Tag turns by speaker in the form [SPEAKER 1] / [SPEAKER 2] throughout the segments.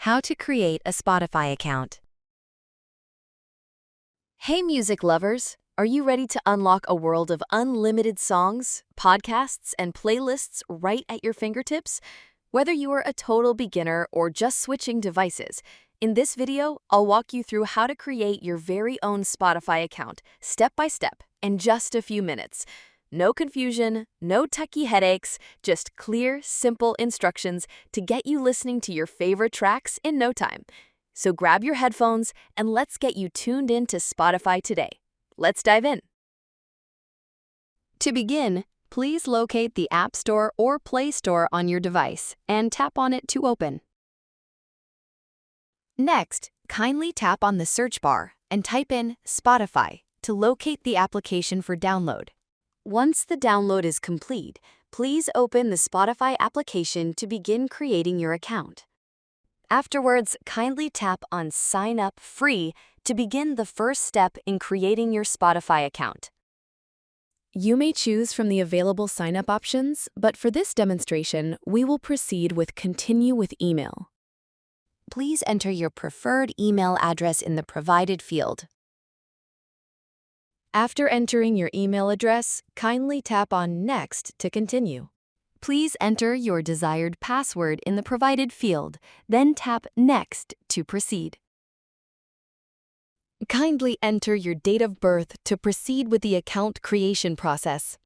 [SPEAKER 1] How to create a Spotify account. Hey music lovers, are you ready to unlock a world of unlimited songs, podcasts, and playlists right at your fingertips? Whether you are a total beginner or just switching devices, in this video, I'll walk you through how to create your very own Spotify account, step by step, in just a few minutes. No confusion, no techie headaches, just clear, simple instructions to get you listening to your favorite tracks in no time. So grab your headphones and let's get you tuned in to Spotify today. Let's dive in. To begin, please locate the App Store or Play Store on your device and tap on it to open. Next, kindly tap on the search bar and type in Spotify to locate the application for download. Once the download is complete, please open the Spotify application to begin creating your account. Afterwards, kindly tap on Sign Up Free to begin the first step in creating your Spotify account. You may choose from the available sign-up options, but for this demonstration, we will proceed with Continue with Email. Please enter your preferred email address in the provided field. After entering your email address, kindly tap on Next to continue. Please enter your desired password in the provided field, then tap Next to proceed. Kindly enter your date of birth to proceed with the account creation process.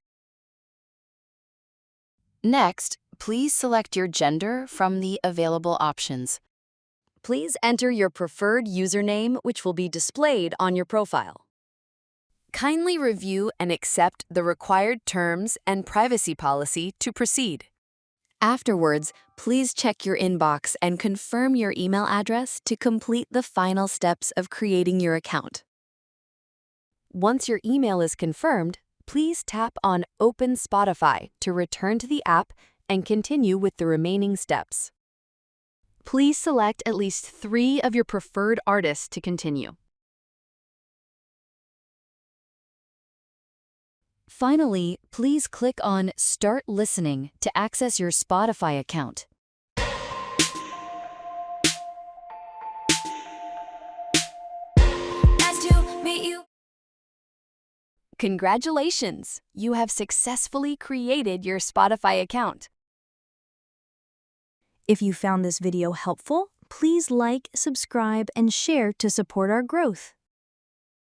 [SPEAKER 1] Next, please select your gender from the available options. Please enter your preferred username, which will be displayed on your profile. Kindly review and accept the required terms and privacy policy to proceed. Afterwards, please check your inbox and confirm your email address to complete the final steps of creating your account. Once your email is confirmed, please tap on Open Spotify to return to the app and continue with the remaining steps. Please select at least 3 of your preferred artists to continue. Finally, please click on Start Listening to access your Spotify account.
[SPEAKER 2] Nice to meet you.
[SPEAKER 1] Congratulations! You have successfully created your Spotify account. If you found this video helpful, please like, subscribe, and share to support our growth.